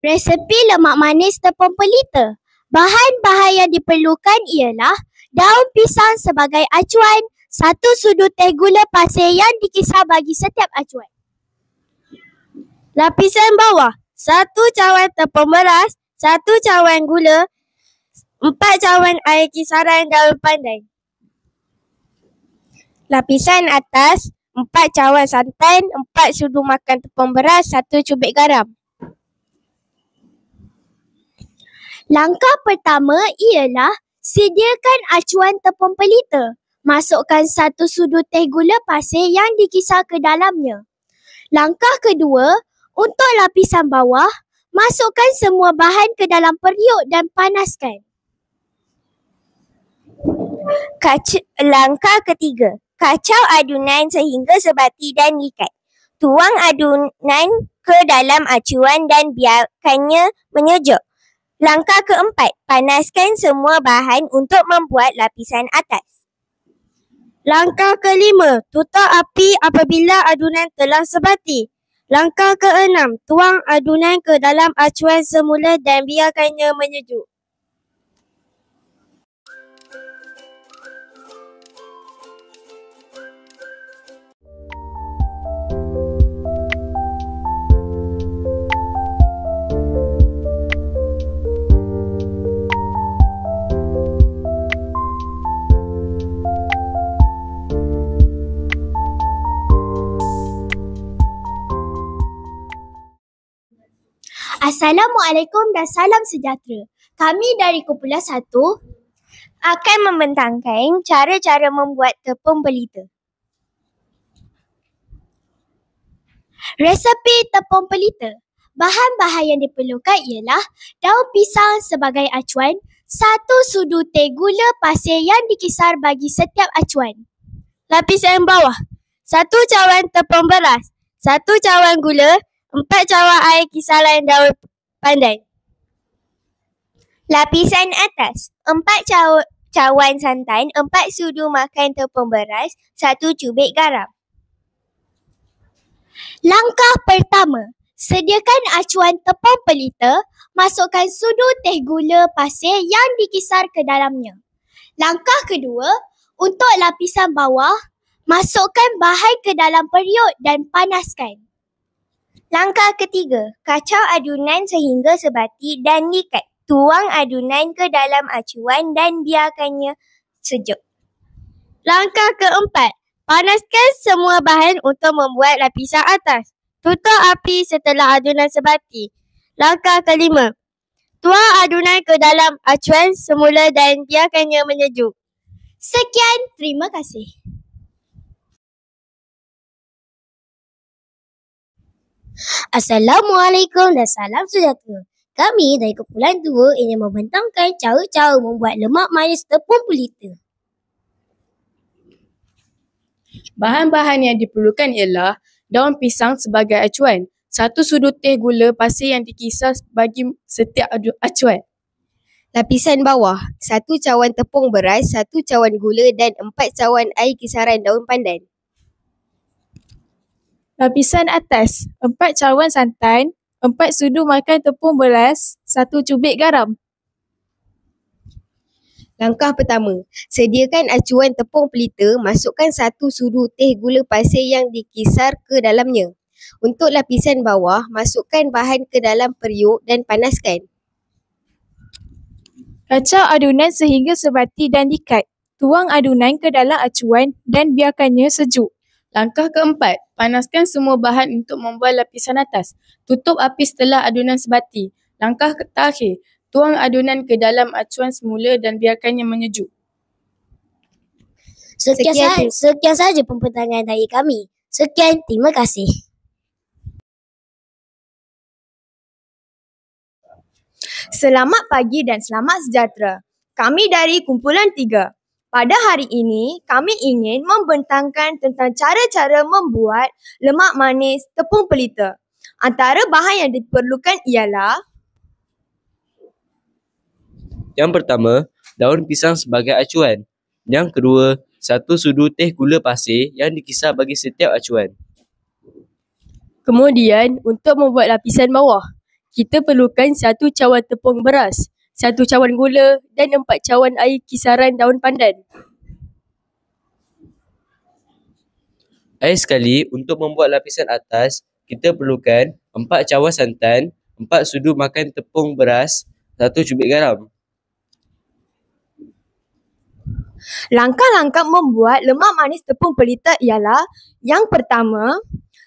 Resepi lemak manis tepung pelita. Bahan-bahan yang diperlukan ialah daun pisang sebagai acuan, 1 sudu teh gula pasir yang dikisar bagi setiap acuan. Lapisan bawah, 1 cawan tepung beras, 1 cawan gula, 4 cawan air kisaran daun pandan. Lapisan atas, 4 cawan santan, 4 sudu makan tepung beras, 1 cubik garam. Langkah pertama ialah sediakan acuan tepung pelita. Masukkan 1 sudu teh gula pasir yang dikisar ke dalamnya. Langkah kedua, untuk lapisan bawah, masukkan semua bahan ke dalam periuk dan panaskan. Langkah ketiga, kacau adunan sehingga sebati dan ikat. Tuang adunan ke dalam acuan dan biarkannya menyejuk. Langkah keempat, panaskan semua bahan untuk membuat lapisan atas. Langkah kelima, tutup api apabila adunan telah sebati. Langkah keenam, tuang adunan ke dalam acuan semula dan biarkannya menyejuk. Assalamualaikum dan salam sejahtera. Kami dari kumpulan 1 akan membentangkan cara-cara membuat tepung pelita. Resepi tepung pelita. Bahan-bahan yang diperlukan ialah daun pisang sebagai acuan, 1 sudu teh gula pasir yang dikisar bagi setiap acuan. Lapisan bawah, 1 cawan tepung beras, 1 cawan gula, 4 cawan air kisaran daun pandan. Lapisan atas, 4 cawan santan, 4 sudu makan tepung beras, 1 cubik garam. Langkah pertama, sediakan acuan tepung pelita, masukkan sudu teh gula pasir yang dikisar ke dalamnya. Langkah kedua, untuk lapisan bawah, masukkan bahan ke dalam periuk dan panaskan. Langkah ketiga, kacau adunan sehingga sebati dan ikat. Tuang adunan ke dalam acuan dan biarkannya sejuk. Langkah keempat, panaskan semua bahan untuk membuat lapisan atas. Tutup api setelah adunan sebati. Langkah kelima, tuang adunan ke dalam acuan semula dan biarkannya menyejuk. Sekian, terima kasih. Assalamualaikum dan salam sejahtera. Kami dari kumpulan 2 ingin membentangkan cara-cara membuat lemak manis tepung pelita. Bahan-bahan yang diperlukan ialah daun pisang sebagai acuan, 1 sudu teh gula pasir yang dikisar bagi setiap acuan. Lapisan bawah, 1 cawan tepung beras, 1 cawan gula dan 4 cawan air kisaran daun pandan. Lapisan atas, 4 cawan santan, 4 sudu makan tepung beras, 1 cubik garam. Langkah pertama, sediakan acuan tepung pelita, masukkan 1 sudu teh gula pasir yang dikisar ke dalamnya. Untuk lapisan bawah, masukkan bahan ke dalam periuk dan panaskan. Kacau adunan sehingga sebati dan ikat. Tuang adunan ke dalam acuan dan biarkannya sejuk. Langkah keempat, panaskan semua bahan untuk membuat lapisan atas. Tutup api setelah adunan sebati. Langkah terakhir, tuang adunan ke dalam acuan semula dan biarkannya menyejuk. Sekian sahaja pembentangan dari kami. Sekian, terima kasih. Selamat pagi dan selamat sejahtera. Kami dari kumpulan 3. Pada hari ini, kami ingin membentangkan tentang cara-cara membuat lemak manis tepung pelita. Antara bahan yang diperlukan ialah yang pertama, daun pisang sebagai acuan. Yang kedua, 1 sudu teh gula pasir yang dikisar bagi setiap acuan. Kemudian, untuk membuat lapisan bawah, kita perlukan 1 cawan tepung beras, 1 cawan gula dan 4 cawan air kisaran daun pandan. Air sekali, untuk membuat lapisan atas, kita perlukan 4 cawan santan, 4 sudu makan tepung beras, 1 cubit garam. Langkah-langkah membuat lemak manis tepung pelita ialah: yang pertama,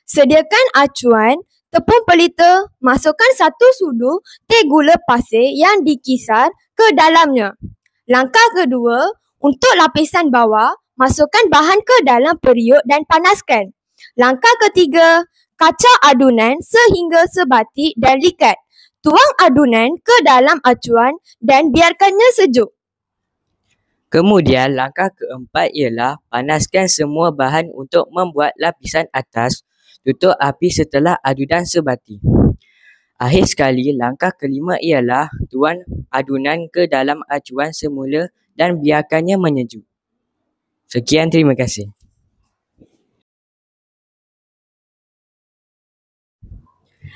sediakan acuan tepung pelita, masukkan 1 sudu teh gula pasir yang dikisar ke dalamnya. Langkah kedua, untuk lapisan bawah, masukkan bahan ke dalam periuk dan panaskan. Langkah ketiga, kacau adunan sehingga sebati dan likat. Tuang adunan ke dalam acuan dan biarkannya sejuk. Kemudian langkah keempat ialah panaskan semua bahan untuk membuat lapisan atas. Tutup api setelah adunan sebati. Akhir sekali, langkah kelima ialah tuang adunan ke dalam acuan semula dan biarkannya menyejuk. Sekian, terima kasih.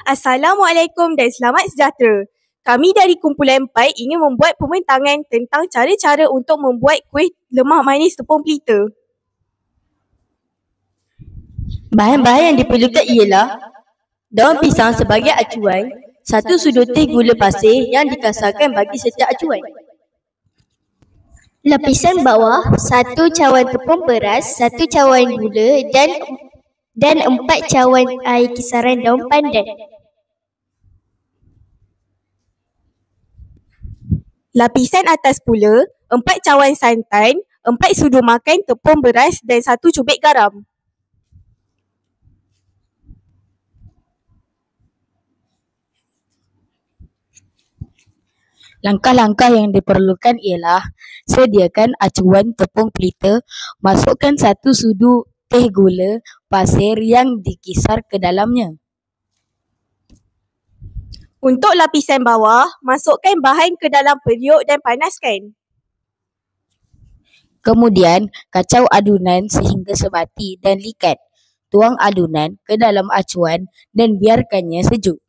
Assalamualaikum dan selamat sejahtera. Kami dari kumpulan 4 ingin membuat pembintangan tentang cara-cara untuk membuat kuih lemak manis tepung pelita. Bahan-bahan yang diperlukan ialah daun pisang sebagai acuan, 1 sudu teh gula pasir yang dikasarkan bagi setiap acuan. Lapisan bawah, 1 cawan tepung beras, 1 cawan gula dan 4 cawan air kisaran daun pandan. Lapisan atas pula, 4 cawan santan, 4 sudu makan tepung beras dan 1 cubit garam. Langkah-langkah yang diperlukan ialah sediakan acuan tepung pelita, masukkan 1 sudu teh gula pasir yang dikisar ke dalamnya. Untuk lapisan bawah, masukkan bahan ke dalam periuk dan panaskan. Kemudian, kacau adunan sehingga sebati dan likat. Tuang adunan ke dalam acuan dan biarkannya sejuk.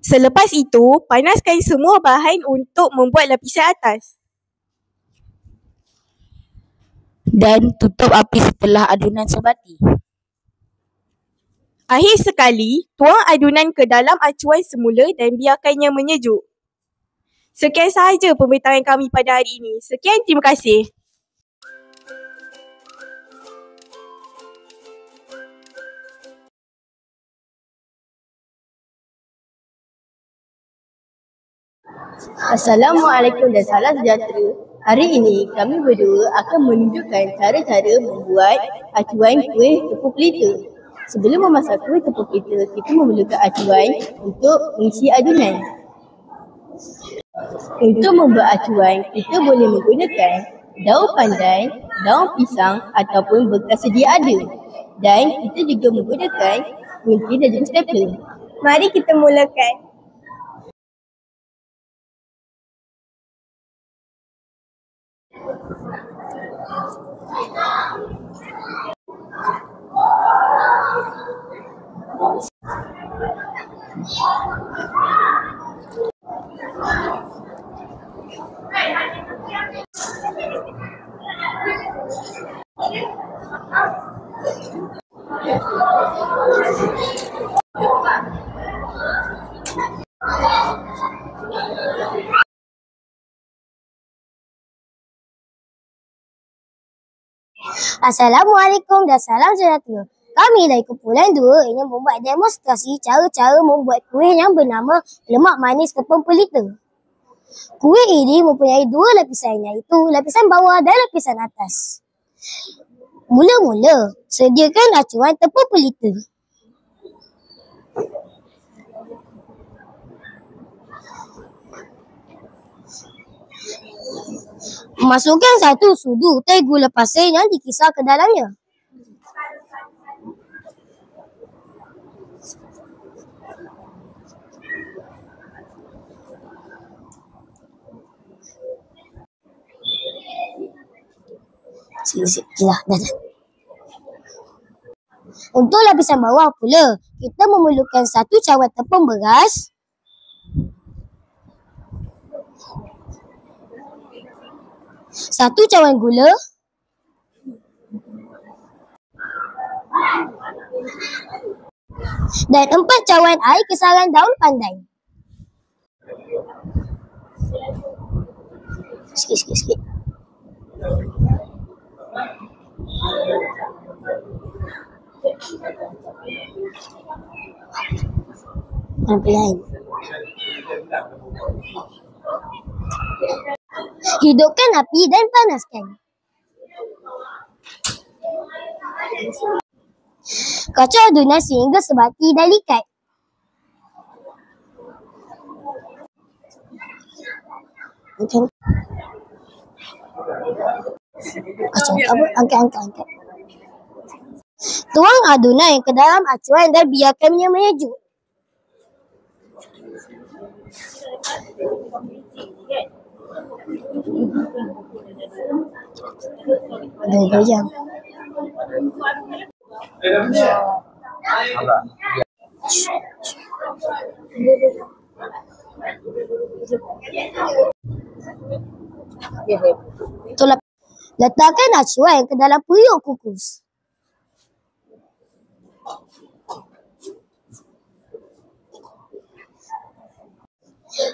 Selepas itu, panaskan semua bahan untuk membuat lapisan atas. Dan tutup api setelah adunan sebati. Akhir sekali, tuang adunan ke dalam acuan semula dan biarkannya menyejuk. Sekian sahaja pembintangan kami pada hari ini. Sekian, terima kasih. Assalamualaikum dan salam sejahtera. Hari ini kami berdua akan menunjukkan cara-cara membuat acuan kuih tepung pelita. Sebelum memasak kuih tepung pelita, kita memerlukan acuan untuk mengisi adunan. Untuk membuat acuan, kita boleh menggunakan daun pandan, daun pisang ataupun bekas sedia ada. Dan kita juga menggunakan gunting dan juga stapler. Mari kita mulakan. Assalamualaikum dan salam sejahtera. Kami dari kumpulan 2 ingin membuat demonstrasi cara-cara membuat kuih yang bernama lemak manis tepung pelita. Kuih ini mempunyai 2 lapisan, iaitu lapisan bawah dan lapisan atas. Mula-mula, sediakan acuan tepung pelita. Masukkan 1 sudu teh gula pasir yang dikisar ke dalamnya. Sikit-sikit lah, dah. Untuk lapisan bawah pula, kita memerlukan 1 cawan tepung beras, 1 cawan gula, dan 4 cawan air kesaran daun pandan. Sikit. Pelan-pelan. Hidupkan api dan panaskan. Kacau adunan sehingga sebati dan likat. Angkat. Tuang adunan ke dalam acuan dan biarkannya menyejuk. Ada 2 jam. Letakkan acuan ke dalam periuk kukus.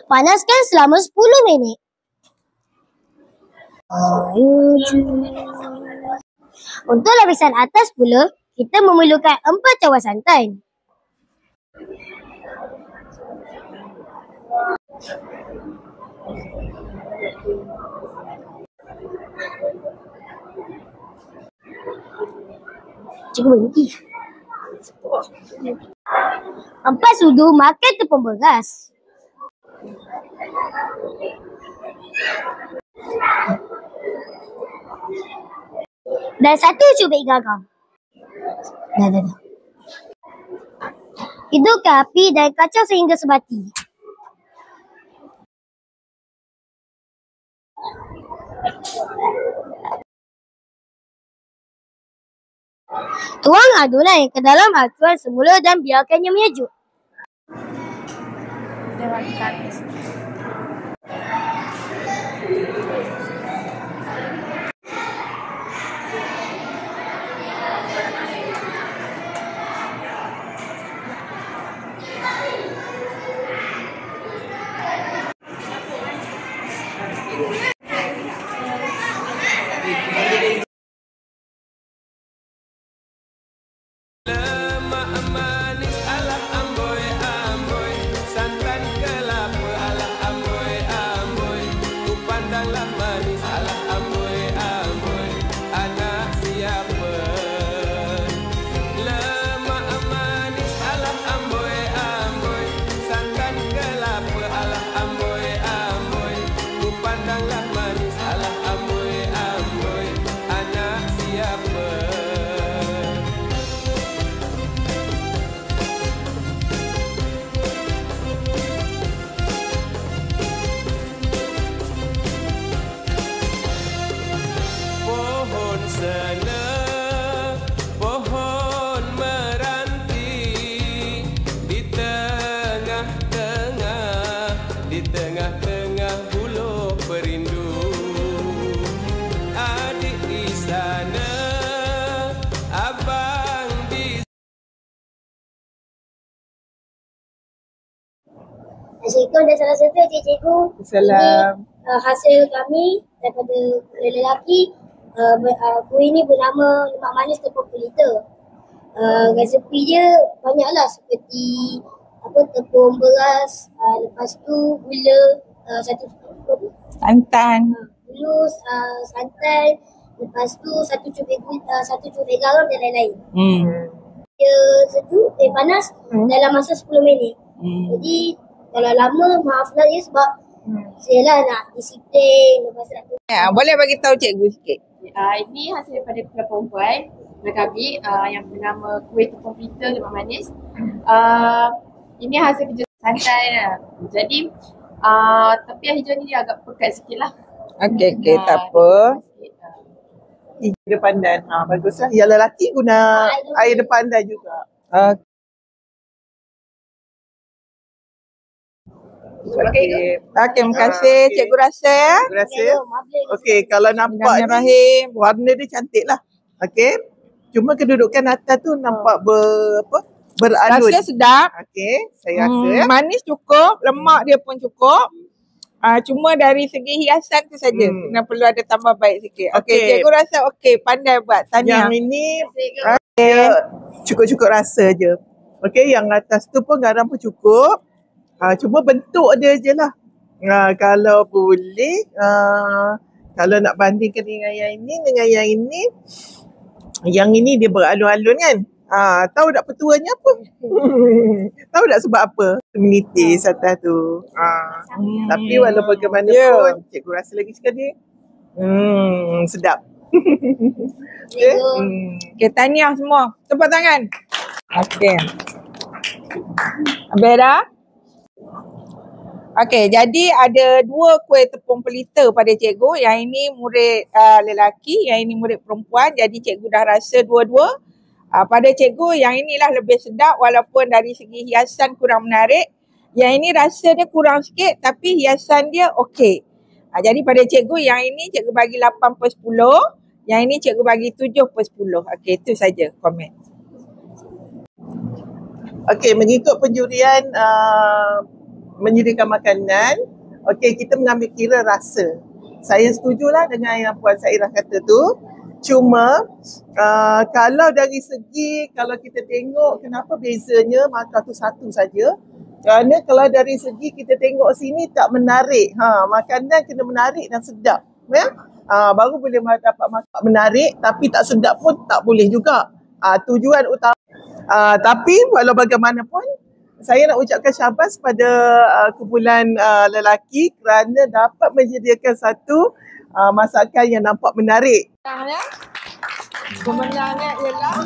Panaskan selama 10 minit. Untuk lapisan atas pula, kita memerlukan 4 cawan santan. Cikgu berhenti. 4 sudu makan tepung beras. Dan 1 cubit garam. Dah. Hidupkan api dan kacau sehingga sebati. Tuang adunan ke dalam acuan semula dan biarkannya menyejuk. Assalamualaikum dan salam sejahtera cikgu. Salam. Ini hasil kami daripada lelaki. Kuih ini bernama lemak manis tepung pelita. Resepi dia banyaklah seperti tepung beras, lepas tu gula, santan. Gulus, santan, lepas tu 1 cubit garam dan lain-lain. Dia sejuk, panas dalam masa 10 minit. Jadi kalau lama, maaflah ya sebab saya lah nak disiplin. Lepas nak Boleh bagi tahu cikgu sikit? Ini hasil daripada pula perempuan kami yang bernama kuih tepung pelita lemak manis. Ini hasil kerja santan. Jadi tepian hijau ni dia agak pekat sikit lah. Okey, tak apa. Air pandan. Baguslah. Yang lelaki guna air pandan juga. Okey, terima kasih Cikgu Rasa. Terima kasih. Okey, kalau nampak ni warna dia cantik lah. Okey. Cuma kedudukan atas tu nampak beralun. Rasa sedap. Okey, saya rasa. Manis cukup, lemak dia pun cukup. Cuma dari segi hiasan tu saja. Kena perlu ada tambah baik sikit. Okey, Cikgu rasa okey, pandai buat. Tahniah. Yang ini cukup-cukup rasa je. Okey, yang atas tu pun garam pun cukup. Cuma bentuk dia je lah. Kalau boleh, kalau nak bandingkan dengan yang ini, yang ini dia beralun-alun kan. Tahu tak petuanya apa? Tahu tak sebab apa? Menitis atas tu. Tapi walau bagaimanapun, cikgu rasa lagi sekali. Sedap. Okay. Okey, tahniah semua. Tepuk tangan. Okey. Habis dah? Okey, jadi ada 2 kuih tepung pelita pada cikgu. Yang ini murid lelaki, yang ini murid perempuan. Jadi cikgu dah rasa dua-dua. Pada cikgu yang inilah lebih sedap walaupun dari segi hiasan kurang menarik. Yang ini rasa dia kurang sikit tapi hiasan dia okey. Jadi pada cikgu yang ini cikgu bagi 8/10. Yang ini cikgu bagi 7/10. Okey, itu saja komen. Okey, mengikut penjurian menyediakan makanan, okey, kita mengambil kira rasa. Saya setujulah dengan yang Puan Sairah kata tu. Cuma kalau dari segi, kalau kita tengok kenapa bezanya maka tu satu saja. Kerana kalau dari segi kita tengok sini tak menarik. Makanan kena menarik dan sedap. Ya? Baru boleh dapat makan menarik tapi tak sedap pun tak boleh juga. Tujuan utama. Tapi walau bagaimanapun, saya nak ucapkan syabas pada kumpulan lelaki kerana dapat menyediakan satu masakan yang nampak menarik. Kemenangannya ialah